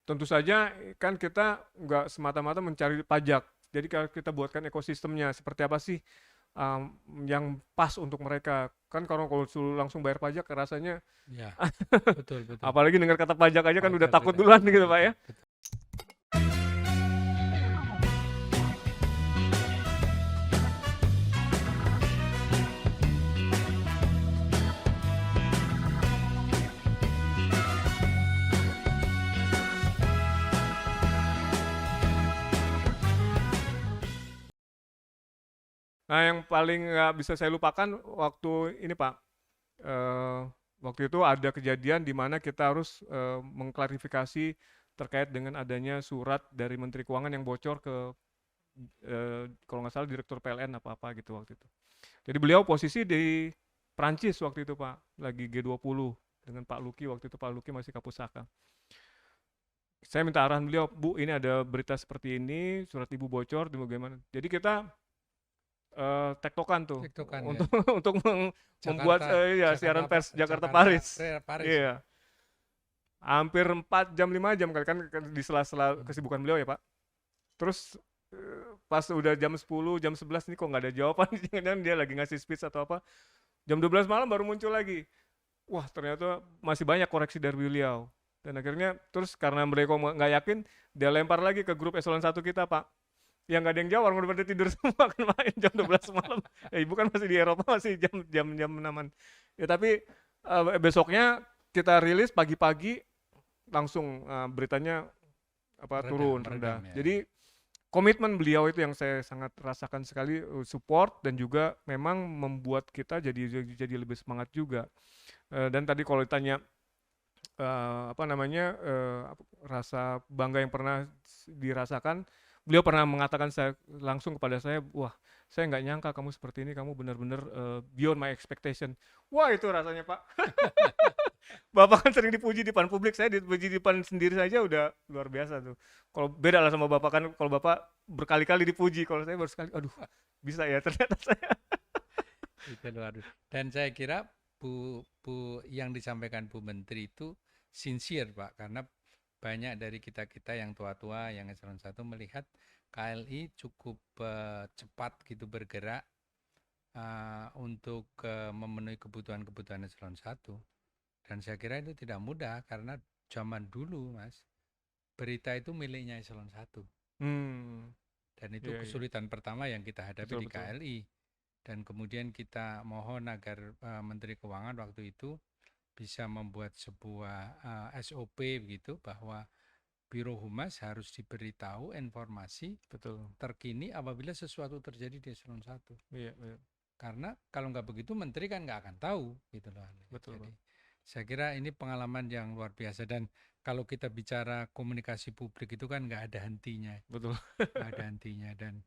tentu saja kan kita nggak semata-mata mencari pajak. Jadi kalau kita buatkan ekosistemnya seperti apa sih um, yang pas untuk mereka. Kan kalau suruh langsung bayar pajak rasanya Ya, betul betul. apalagi dengar kata pajak aja kan udah Pajak takut kita. duluan gitu Pak ya. Betul betul. Nah yang paling nggak bisa saya lupakan waktu ini Pak, eh, waktu itu ada kejadian di mana kita harus mengklarifikasi terkait dengan adanya surat dari Menteri Keuangan yang bocor ke kalau nggak salah Direktur PLN apa-apa gitu waktu itu. Jadi beliau posisi di Prancis waktu itu Pak, lagi G20 dengan Pak Luki waktu itu Pak Luki masih Kapusaka. Saya minta arahan beliau, Bu ini ada berita seperti ini, surat ibu bocor, bagaimana. Jadi kita tektokan tuh TikTokan ya. untuk untuk membuat Jakarta, ya Jakarta siaran apa? pers Jakarta Jakarta, Paris. Paris ya. Iya, hampir 4 jam 5 jam kali kan di sela-sela Hmm. kesibukan beliau ya Pak. Terus pas udah jam 10, jam 11 nih kok nggak ada jawaban, jangan dia lagi ngasih speech atau apa. Jam 12 malam baru muncul lagi. Wah ternyata masih banyak koreksi dari beliau. Dan akhirnya terus karena mereka nggak yakin, dia lempar lagi ke grup eselon satu kita Pak. Yang nggak ada yang jawab, orang udah pada tidur semua kan main jam 12 malam. Ibu kan masih di Eropa, masih jam 6-an. Ya tapi besoknya kita rilis pagi-pagi langsung beritanya apa turun Meredam rendah. ya. Jadi komitmen beliau itu yang saya sangat rasakan sekali, support dan juga memang membuat kita jadi lebih semangat juga. Dan tadi kalau ditanya apa namanya rasa bangga yang pernah dirasakan, beliau pernah mengatakan saya langsung kepada saya, wah saya nggak nyangka kamu seperti ini, kamu benar-benar beyond my expectation. Wah itu rasanya Pak. Bapak kan sering dipuji di depan publik, saya dipuji di depan sendiri saja udah luar biasa tuh. Kalau beda lah sama Bapak kan, kalau Bapak berkali-kali dipuji, kalau saya baru sekali, aduh bisa ya ternyata saya. Itu luar biasa. Dan saya kira Bu yang disampaikan Bu Menteri itu sincere Pak, karena banyak dari kita-kita yang tua-tua yang eselon 1 melihat KLI cukup cepat gitu bergerak untuk memenuhi kebutuhan-kebutuhan eselon 1. Dan saya kira itu tidak mudah karena zaman dulu Mas, berita itu miliknya eselon 1. Hmm, Dan itu iya iya, kesulitan pertama yang kita hadapi betul di betul. KLI. Dan kemudian kita mohon agar Menteri Keuangan waktu itu bisa membuat sebuah SOP begitu bahwa Biro Humas harus diberitahu informasi Betul. terkini apabila sesuatu terjadi di eselon 1. Iya, iya, Karena kalau nggak begitu menteri kan nggak akan tahu gitu loh. betul Jadi Bang. saya kira ini pengalaman yang luar biasa dan kalau kita bicara komunikasi publik itu kan nggak ada hentinya, Betul. nggak ada hentinya dan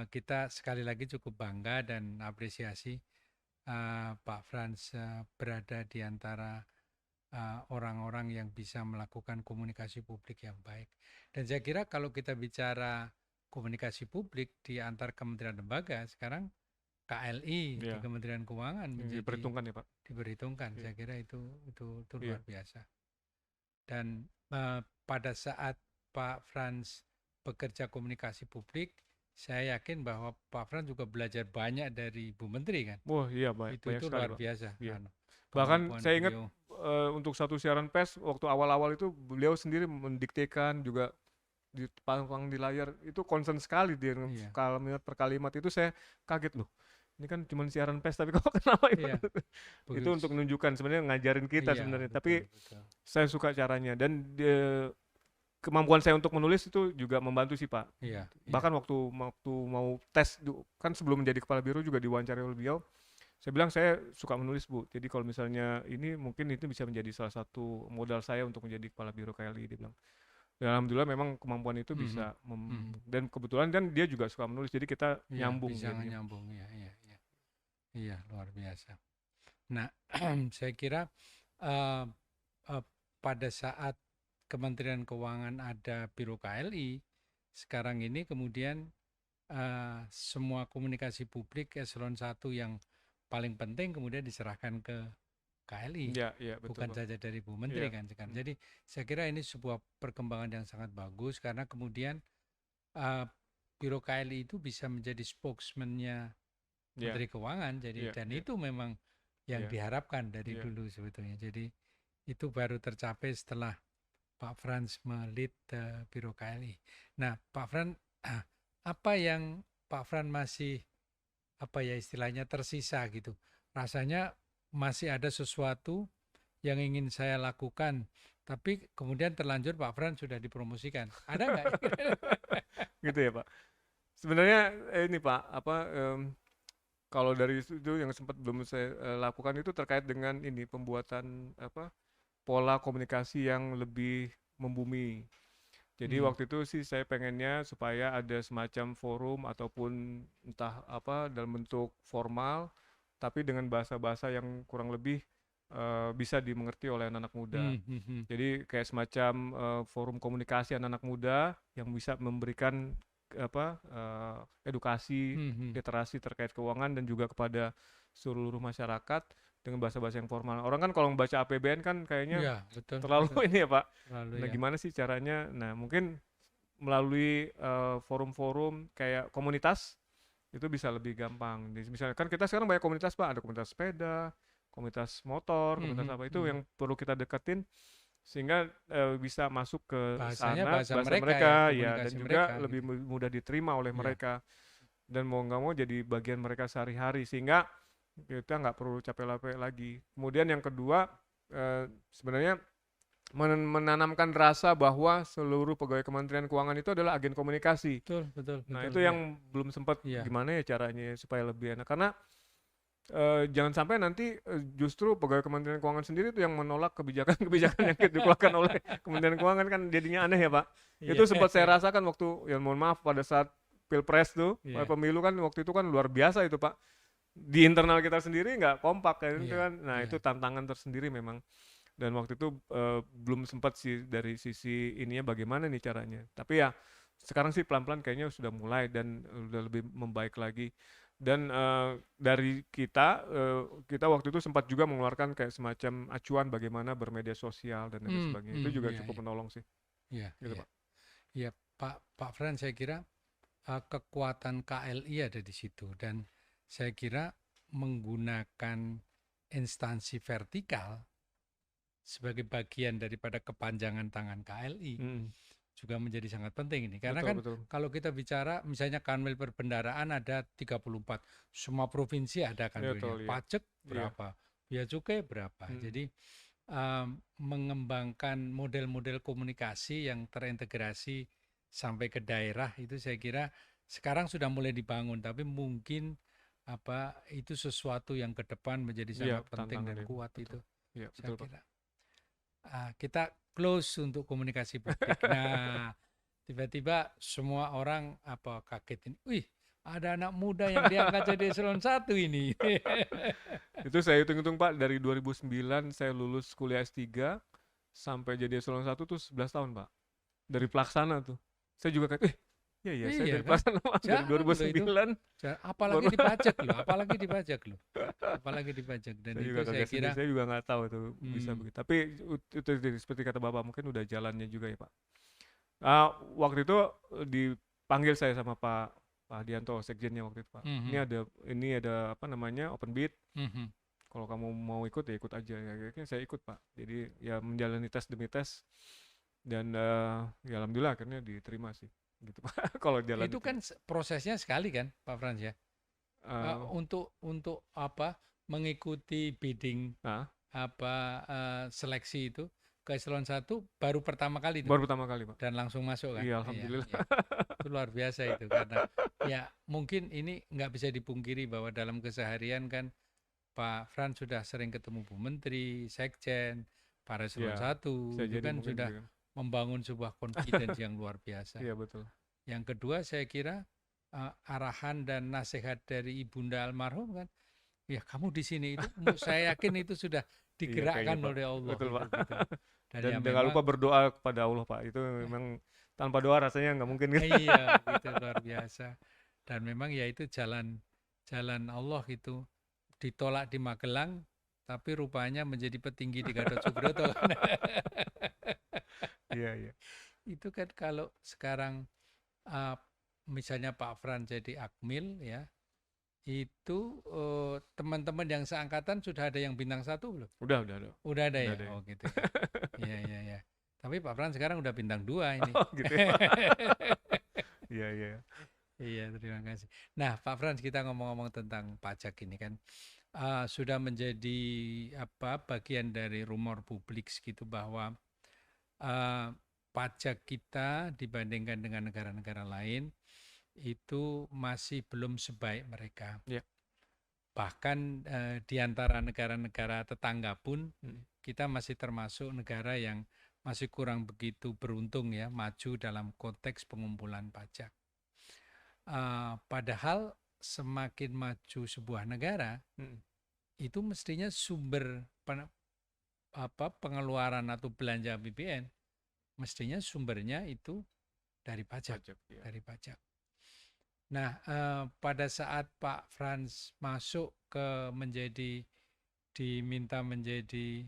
kita sekali lagi cukup bangga dan apresiasi Pak Frans berada di antara orang-orang yang bisa melakukan komunikasi publik yang baik. Dan saya kira kalau kita bicara komunikasi publik di antar kementerian lembaga, sekarang KLI di Iya, Kementerian Keuangan yang menjadi diperhitungkan ya Pak. diperhitungkan. Iya, Saya kira itu iya. luar biasa. Dan pada saat Pak Frans bekerja komunikasi publik, saya yakin bahwa Pak Frans juga belajar banyak dari Bu Menteri kan. Wah iya banyak, banyak Itu sekali luar Pak. biasa Iya. kan Bahkan kemampuan saya ingat beliau. untuk satu siaran pers waktu awal-awal itu beliau sendiri mendiktekan juga dipasang di layar itu concern sekali dia dengan Iya, kalimat per kalimat itu saya kaget loh. Ini kan cuma siaran pers tapi kok kenapa itu? iya, Itu begitu. untuk menunjukkan sebenarnya ngajarin kita Iya, sebenarnya. betul, Tapi betul. saya suka caranya dan kemampuan saya untuk menulis itu juga membantu sih Pak. Iya, iya, Bahkan waktu mau tes kan sebelum menjadi kepala biro juga diwawancari oleh beliau. Saya bilang saya suka menulis Bu. Jadi kalau misalnya ini mungkin itu bisa menjadi salah satu modal saya untuk menjadi kepala biro KLI dia bilang. Dan alhamdulillah memang kemampuan itu mhm, bisa mhm. dan kebetulan kan dia juga suka menulis jadi kita Iya, nyambung bisa jadinya. nyambung. Iya, iya, iya. Iya, luar biasa. Nah, saya kira eh, eh, pada saat Kementerian Keuangan ada Biro KLI, sekarang ini kemudian semua komunikasi publik eselon 1 yang paling penting kemudian diserahkan ke KLI, Iya, iya betul bukan Pak. saja dari Bu Menteri Iya. kan sekarang. Hmm. Jadi saya kira ini sebuah perkembangan yang sangat bagus karena kemudian uh, Biro KLI itu bisa menjadi spokesman-nya Iya, Menteri Keuangan. Jadi iya, dan iya, itu memang yang iya, diharapkan dari iya. dulu sebetulnya. Jadi itu baru tercapai setelah Pak Frans melit Biro KLI. Nah, Pak Frans, apa yang Pak Frans masih apa ya istilahnya tersisa gitu. Rasanya masih ada sesuatu yang ingin saya lakukan, tapi kemudian terlanjur Pak Frans sudah dipromosikan. Ada nggak? Gitu ya Pak. Sebenarnya ini Pak, apa kalau dari itu yang sempat belum saya lakukan itu terkait dengan ini pembuatan apa pola komunikasi yang lebih membumi. Jadi Hmm, waktu itu sih saya pengennya supaya ada semacam forum ataupun entah apa dalam bentuk formal, tapi dengan bahasa-bahasa yang kurang lebih bisa dimengerti oleh anak-anak muda. hmm, hmm, hmm. Jadi kayak semacam forum komunikasi anak-anak muda yang bisa memberikan apa edukasi, Hmm, hmm. literasi terkait keuangan dan juga kepada seluruh masyarakat dengan bahasa-bahasa yang formal. Orang kan kalau membaca APBN kan kayaknya Ya, betul, terlalu betul. ini ya Pak. Lalu Nah ya. gimana sih caranya? Nah mungkin melalui forum-forum kayak komunitas itu bisa lebih gampang. Jadi misalnya kan kita sekarang banyak komunitas Pak, ada komunitas sepeda, komunitas motor, Hmm, komunitas hmm, apa itu hmm. yang perlu kita deketin sehingga bisa masuk ke Bahasanya sana bahasa bahasa mereka ya, mereka ya dan komunikasi juga mereka lebih gitu. mudah diterima oleh Ya, mereka dan mau nggak mau jadi bagian mereka sehari-hari sehingga kita nggak perlu capek-capek lagi. Kemudian yang kedua sebenarnya menanamkan rasa bahwa seluruh pegawai Kementerian Keuangan itu adalah agen komunikasi. betul, betul, Nah, betul. itu Ya, yang belum sempat ya, gimana ya caranya supaya lebih enak. Karena jangan sampai nanti justru pegawai Kementerian Keuangan sendiri itu yang menolak kebijakan-kebijakan yang dikeluarkan oleh Kementerian Keuangan kan jadinya aneh ya Pak. iya, Itu sempat saya rasakan waktu, ya mohon maaf pada saat Pilpres tuh, iya, pemilu kan waktu itu kan luar biasa itu Pak. Di internal kita sendiri nggak kompak kan itu iya, kan. Nah, iya. itu tantangan tersendiri memang. Dan waktu itu belum sempat sih dari sisi ininya bagaimana nih caranya. Tapi ya sekarang sih pelan-pelan kayaknya sudah mulai dan udah lebih membaik lagi. Dan dari kita waktu itu sempat juga mengeluarkan kayak semacam acuan bagaimana bermedia sosial dan lain Hmm, sebagainya. Itu hmm, juga iya, iya, cukup menolong sih, iya, gitu iya. Pak. Ya, Pak Fran, saya kira kekuatan KLI ada di situ dan saya kira menggunakan instansi vertikal sebagai bagian daripada kepanjangan tangan KLI Mm, juga menjadi sangat penting ini. Karena betul kan betul. kalau kita bicara misalnya kanwil perbendaraan ada 34, semua provinsi ada kanwilnya. Betul ya. Pajak Iya. berapa, bea cukai berapa. Mm, Jadi mengembangkan model-model komunikasi yang terintegrasi sampai ke daerah itu saya kira sekarang sudah mulai dibangun, tapi mungkin apa itu sesuatu yang ke depan menjadi iya, sangat penting tantangan dan itu. kuat Betul. itu Iya, saya betul Pak. kira. Kita close untuk komunikasi publik. Nah, tiba-tiba semua orang apa kaget ini, wih ada anak muda yang diangkat jadi eselon 1 ini. Itu saya hitung-hitung Pak, dari 2009 saya lulus kuliah S3 sampai jadi eselon 1 tuh 11 tahun Pak. Dari pelaksana tuh. Saya juga kayak, iya iya saya Iya dari kan? pelaksana Pak, dari Jauh loh itu. 2009 Apalagi baru dipajak loh, apalagi dipajak loh. Apalagi dipajak dan saya juga itu saya kaget sendiri, kira saya juga nggak tahu itu bisa hmm, begitu. Tapi itu seperti kata Bapak mungkin udah jalannya juga ya Pak. Waktu itu dipanggil saya sama Pak Dianto, sekjennya waktu itu Pak. hmm, Ini ada apa namanya open bid. hmm, hmm. Kalau kamu mau ikut ya ikut aja ya. Akhirnya saya ikut Pak. Jadi ya menjalani tes demi tes dan ya alhamdulillah akhirnya diterima sih. Gitu Pak. Kalau jalan Itu itu. kan prosesnya sekali kan Pak Frans ya. Eh, Untuk apa mengikuti bidding nah, apa seleksi itu ke eselon 1 baru pertama kali itu baru pertama kali Pak. dan langsung masuk kan. Iya Iya, alhamdulillah. iya. Itu luar biasa itu karena ya mungkin ini nggak bisa dipungkiri bahwa dalam keseharian kan Pak Frans sudah sering ketemu Bu Menteri, Sekjen, para eselon Iya, satu bisa itu jadi kan mungkin sudah gitu kan. membangun sebuah confidence yang luar biasa. Iya betul. Yang kedua saya kira arahan dan nasihat dari ibunda almarhum kan, ya kamu di sini itu saya yakin itu sudah Iya kayaknya digerakkan Pak. oleh Allah Betul itu Pak. gitu. Dan Dan ya jangan lupa memang berdoa kepada Allah Pak. Itu memang tanpa doa rasanya nggak mungkin gitu. iya gitu luar biasa. Dan memang ya itu jalan jalan Allah itu ditolak di Magelang tapi rupanya menjadi petinggi di Gatot Subroto. Iya, iya. Itu kan kalau sekarang uh, misalnya Pak Fran jadi Akmil ya, itu teman-teman yang seangkatan sudah ada yang bintang 1 belum? Udah ada. Udah ada Udah ya? ada ya. Oh gitu ya. Iya, iya, iya. Tapi Pak Fran sekarang udah bintang 2 ini. Oh, gitu ya. Iya, iya. Iya, terima kasih. Nah, Pak Frans, kita ngomong-ngomong tentang pajak ini kan sudah menjadi bagian dari rumor publik gitu bahwa uh, pajak kita dibandingkan dengan negara-negara lain itu masih belum sebaik mereka. Iya. Bahkan di antara negara-negara tetangga pun kita masih termasuk negara yang masih kurang begitu beruntung ya maju dalam konteks pengumpulan pajak. Padahal semakin maju sebuah negara, itu mestinya sumber pengeluaran atau belanja APBN, mestinya sumbernya itu dari pajak, ya. dari pajak. Nah, pada saat Pak Frans masuk ke diminta menjadi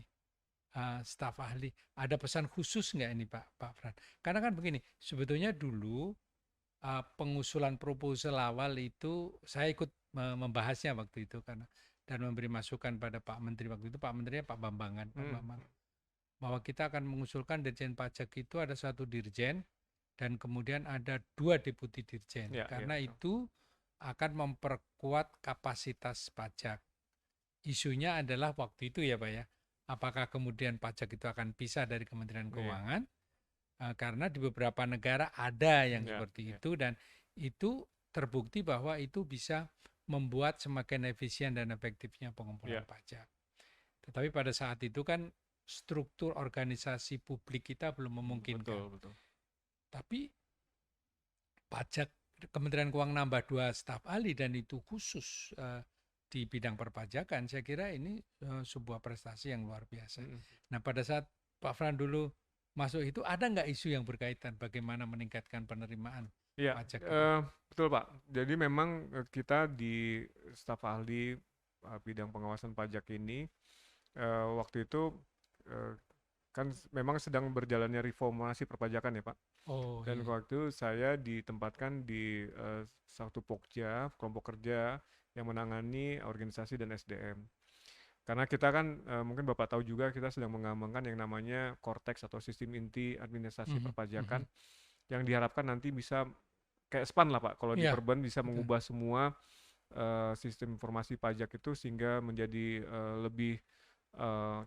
staf ahli, ada pesan khusus nggak ini Pak Frans? Karena kan begini, sebetulnya dulu pengusulan proposal awal itu saya ikut membahasnya waktu itu karena dan memberi masukan pada Pak Menteri waktu itu, Pak Menterinya Pak Bambangan, Pak Bambang, bahwa kita akan mengusulkan Dirjen Pajak itu ada 1 dirjen dan kemudian ada 2 deputi dirjen karena itu akan memperkuat kapasitas pajak. Isunya adalah waktu itu ya Pak ya, apakah kemudian pajak itu akan pisah dari Kementerian Keuangan? Karena di beberapa negara ada yang seperti itu dan itu terbukti bahwa itu bisa membuat semakin efisien dan efektifnya pengumpulan pajak. Tetapi pada saat itu kan struktur organisasi publik kita belum memungkinkan. Betul. Tapi pajak Kementerian Keuangan nambah 2 staf ahli dan itu khusus di bidang perpajakan, saya kira ini sebuah prestasi yang luar biasa. Nah, pada saat Pak Fran dulu masuk itu ada nggak isu yang berkaitan bagaimana meningkatkan penerimaan pajak? Betul Pak. Jadi memang kita di staf ahli bidang pengawasan pajak ini waktu itu kan memang sedang berjalannya reformasi perpajakan ya Pak. Dan waktu saya ditempatkan di satu pokja, kelompok kerja yang menangani organisasi dan SDM. Karena kita kan mungkin Bapak tahu juga kita sedang mengembangkan yang namanya Cortex atau sistem inti administrasi perpajakan yang diharapkan nanti bisa kayak SPAN lah Pak, kalau di Perban bisa mengubah semua sistem informasi pajak itu sehingga menjadi lebih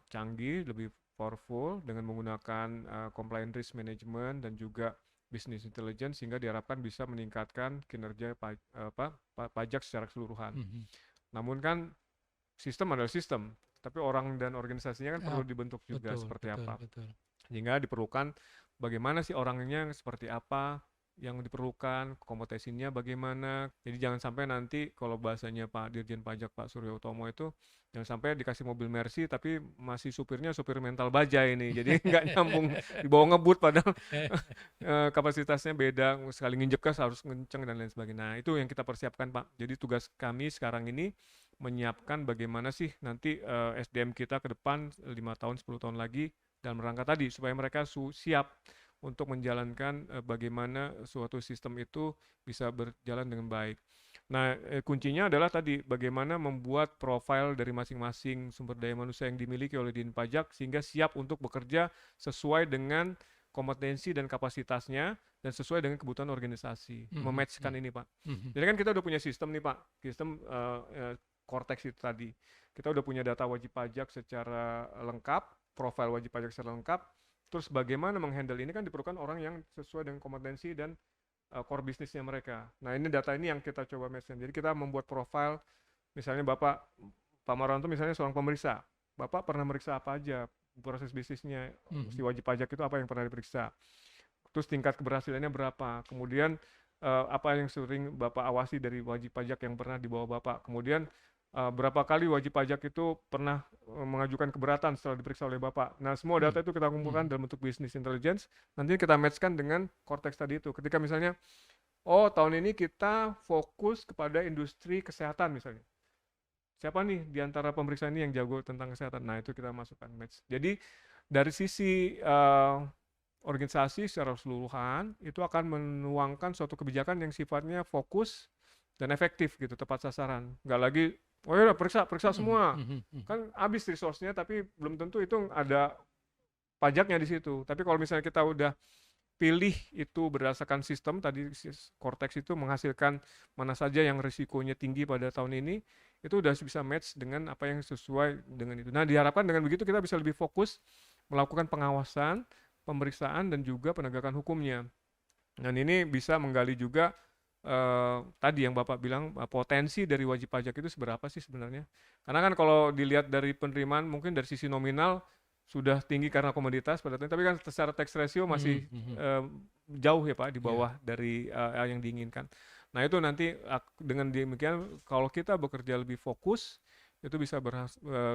canggih, lebih powerful dengan menggunakan compliance risk management dan juga business intelligence sehingga diharapkan bisa meningkatkan kinerja pajak secara keseluruhan. Namun kan sistem adalah sistem, tapi orang dan organisasinya kan perlu dibentuk juga seperti apa. Sehingga diperlukan bagaimana sih orangnya seperti apa yang diperlukan, kompetensinya bagaimana. Jadi jangan sampai nanti kalau bahasanya Pak Dirjen Pajak Pak Suryo Utomo itu jangan sampai dikasih mobil Mercy tapi masih supirnya supir mental baja ini. Jadi nggak nyambung, dibawa ngebut padahal kapasitasnya beda, sekali nginjek gas harus ngenceng dan lain sebagainya. Nah, itu yang kita persiapkan Pak. Jadi tugas kami sekarang ini menyiapkan bagaimana sih nanti SDM kita ke depan 5 tahun, 10 tahun lagi dalam rangka tadi supaya mereka siap untuk menjalankan bagaimana suatu sistem itu bisa berjalan dengan baik. Nah, kuncinya adalah tadi bagaimana membuat profil dari masing-masing sumber daya manusia yang dimiliki oleh Dijen Pajak sehingga siap untuk bekerja sesuai dengan kompetensi dan kapasitasnya dan sesuai dengan kebutuhan organisasi. Mematchkan ini Pak. Jadi kan kita udah punya sistem nih Pak, sistem Cortex itu tadi. Kita udah punya data wajib pajak secara lengkap, profil wajib pajak secara lengkap. Terus bagaimana menghandle ini kan diperlukan orang yang sesuai dengan kompetensi dan core bisnisnya mereka. Nah ini data ini yang kita coba matchkan. Jadi kita membuat profil, misalnya Pak Maranto misalnya seorang pemeriksa. Bapak pernah meriksa apa aja proses bisnisnya, si wajib pajak itu apa yang pernah diperiksa. Terus tingkat keberhasilannya berapa. Kemudian apa yang sering Bapak awasi dari wajib pajak yang pernah dibawa Bapak. Kemudian berapa kali wajib pajak itu pernah mengajukan keberatan setelah diperiksa oleh Bapak. Nah, semua data itu kita kumpulkan dalam bentuk business intelligence. Nanti kita matchkan dengan Cortex tadi itu. Ketika misalnya, tahun ini kita fokus kepada industri kesehatan misalnya. siapa nih di antara pemeriksa ini yang jago tentang kesehatan. Nah, itu kita masukkan match. Jadi dari sisi organisasi secara keseluruhan itu akan menuangkan suatu kebijakan yang sifatnya fokus dan efektif gitu, tepat sasaran. Nggak lagi, oh ya periksa periksa Mhm, semua, mhm, mhm. kan habis resource-nya tapi belum tentu itu ada pajaknya di situ. Tapi kalau misalnya kita udah pilih itu berdasarkan sistem tadi, Cortex itu menghasilkan mana saja yang risikonya tinggi pada tahun ini, itu udah bisa match dengan apa yang sesuai dengan itu. Nah, diharapkan dengan begitu kita bisa lebih fokus melakukan pengawasan, pemeriksaan, dan juga penegakan hukumnya. Dan ini bisa menggali juga tadi yang Bapak bilang, potensi dari wajib pajak itu seberapa sih sebenarnya. Karena kan kalau dilihat dari penerimaan mungkin dari sisi nominal sudah tinggi karena komoditas pada tapi kan secara tax ratio masih Mhm, mhm. eh, jauh ya Pak di Ya. bawah dari yang diinginkan. Nah itu nanti dengan demikian kalau kita bekerja lebih fokus itu bisa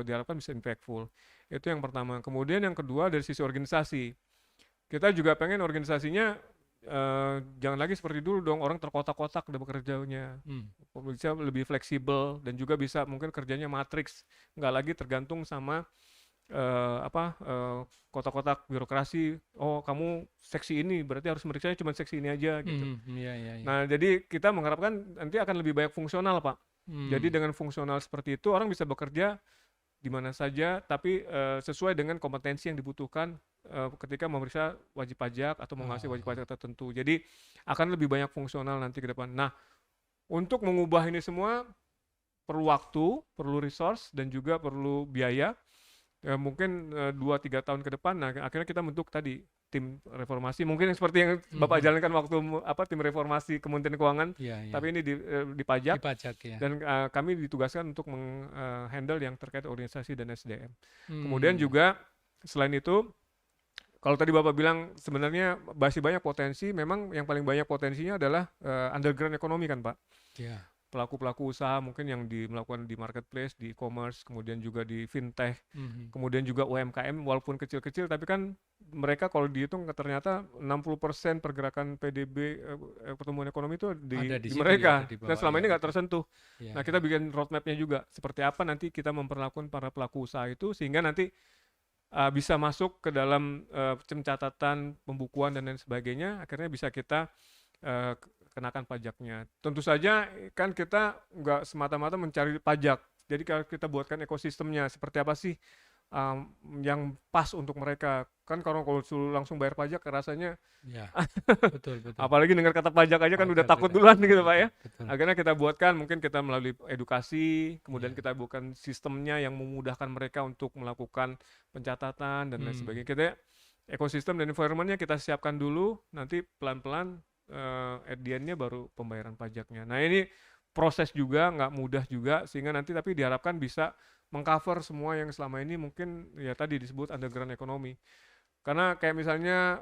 diharapkan bisa impactful. Itu yang pertama. Kemudian yang kedua dari sisi organisasi. Kita juga pengen organisasinya jangan lagi seperti dulu dong orang terkotak-kotak udah bekerjanya, Hmm. bisa lebih fleksibel dan juga bisa mungkin kerjanya matriks, nggak lagi tergantung sama kotak-kotak birokrasi. Oh kamu seksi ini berarti harus meriksanya cuma seksi ini aja gitu. Mhm, ya, ya, ya. Nah jadi kita mengharapkan nanti akan lebih banyak fungsional Pak. Jadi Hmm. dengan fungsional seperti itu orang bisa bekerja di mana saja, tapi sesuai dengan kompetensi yang dibutuhkan ketika memeriksa wajib pajak atau mengawasi wajib Oh. pajak tertentu. Jadi akan lebih banyak fungsional nanti ke depan. Nah, untuk mengubah ini semua perlu waktu, perlu resource, dan juga perlu biaya. Mungkin 2-3 tahun ke depan, nah akhirnya kita bentuk tadi tim reformasi, mungkin seperti yang Bapak Mhm. jalankan waktu tim reformasi Kementerian Keuangan, Ya, ya. tapi ini di pajak, Di pajak ya. dan kami ditugaskan untuk menghandle yang terkait organisasi dan SDM. Kemudian Hmm. juga selain itu, kalau tadi Bapak bilang sebenarnya masih banyak potensi, memang yang paling banyak potensinya adalah underground ekonomi kan Pak. Ya. Pelaku-pelaku usaha mungkin yang melakukan di marketplace, di e-commerce, kemudian juga di fintech, Mhm. kemudian juga UMKM walaupun kecil-kecil tapi kan mereka kalau dihitung ternyata 60% pergerakan PDB pertumbuhan ekonomi itu Ada di di situ ya, ada mereka di dan bawah selama ya, ini nggak betul. tersentuh. Ya, Nah kita ya. bikin roadmapnya juga seperti apa nanti kita memperlakukan para pelaku usaha itu sehingga nanti bisa masuk ke dalam pencatatan pembukuan dan lain sebagainya, akhirnya bisa kita eh, kenakan pajaknya. Tentu saja kan kita nggak semata-mata mencari pajak. Jadi kalau kita buatkan ekosistemnya seperti apa sih um, yang pas untuk mereka. Kan kalau suruh langsung bayar pajak rasanya Ya, betul, betul. apalagi dengar kata pajak aja kan udah Pajak takut udah. duluan gitu Pak Betul, ya. betul. Akhirnya kita buatkan mungkin kita melalui edukasi, kemudian Ya. kita buatkan sistemnya yang memudahkan mereka untuk melakukan pencatatan dan lain Hmm. sebagainya. Kita ekosistem dan environment-nya kita siapkan dulu, nanti pelan-pelan at the end-nya baru pembayaran pajaknya. Nah ini proses juga nggak mudah juga sehingga nanti tapi diharapkan bisa mengcover semua yang selama ini mungkin ya tadi disebut underground economy. Karena kayak misalnya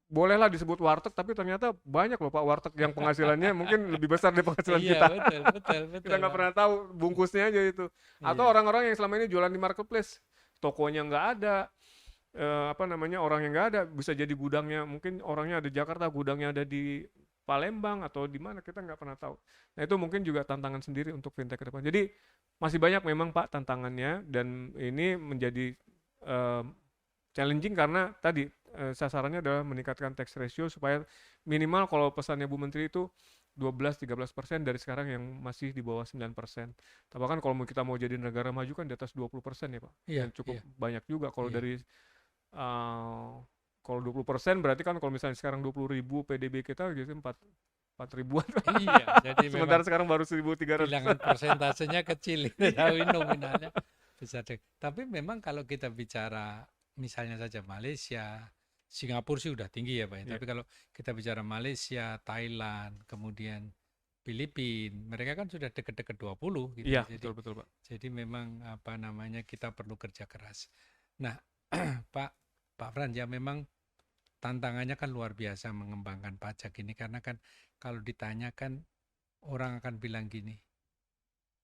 bolehlah disebut warteg tapi ternyata banyak loh Pak warteg yang penghasilannya mungkin lebih besar dari penghasilan Iya, kita. betul, betul, Kita betul, nggak Pak. pernah tahu bungkusnya aja itu. Atau Iya. orang-orang yang selama ini jualan di marketplace, tokonya nggak ada, orang yang nggak ada, bisa jadi gudangnya, mungkin orangnya ada di Jakarta, gudangnya ada di Palembang atau di mana kita nggak pernah tahu. Nah itu mungkin juga tantangan sendiri untuk fintech ke depan. Jadi masih banyak memang Pak tantangannya dan ini menjadi eh, challenging karena tadi sasarannya adalah meningkatkan tax ratio supaya minimal kalau pesannya Bu Menteri itu 12-13% dari sekarang yang masih di bawah 9%. Bahkan kalau kita mau jadi negara maju kan di atas 20% ya Pak. Iya, Dan cukup iya, banyak juga kalau iya. dari kalau 20% berarti kan kalau misalnya sekarang 20.000 PDB kita gitu 4 ribuan. Iya, jadi memang Sementara sekarang baru 1.300. bilangan persentasenya kecil, tapi nominalnya besar. Tapi memang kalau kita bicara misalnya saja Malaysia, Singapura sih udah tinggi ya Pak. Iya, Tapi kalau kita bicara Malaysia, Thailand, kemudian Filipina, mereka kan sudah deket-deket 20 gitu. iya Jadi betul betul Pak. jadi memang apa namanya kita perlu kerja keras. Nah, Pak Pak Fran ya memang tantangannya kan luar biasa mengembangkan pajak ini karena kan kalau ditanyakan orang akan bilang gini,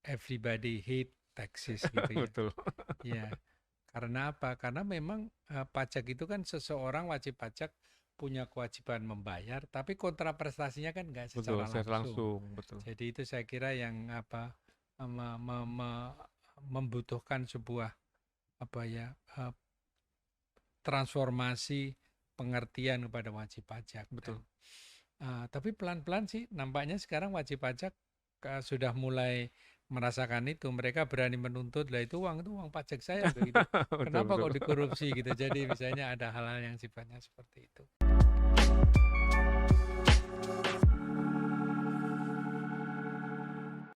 everybody hate taxes gitu ya. Betul. Ya, karena apa? Karena memang pajak itu kan seseorang wajib pajak punya kewajiban membayar, tapi kontraprestasinya kan nggak Betul, secara saya langsung. langsung, betul. Jadi itu saya kira yang apa me- me- me- membutuhkan sebuah apa ya transformasi pengertian kepada wajib pajak. Dan Betul. tapi pelan-pelan sih nampaknya sekarang wajib pajak sudah mulai merasakan itu. Mereka berani menuntut, lah itu uang pajak saya begitu. Betul Kenapa betul. kok dikorupsi gitu? Jadi misalnya ada hal-hal yang sifatnya seperti itu.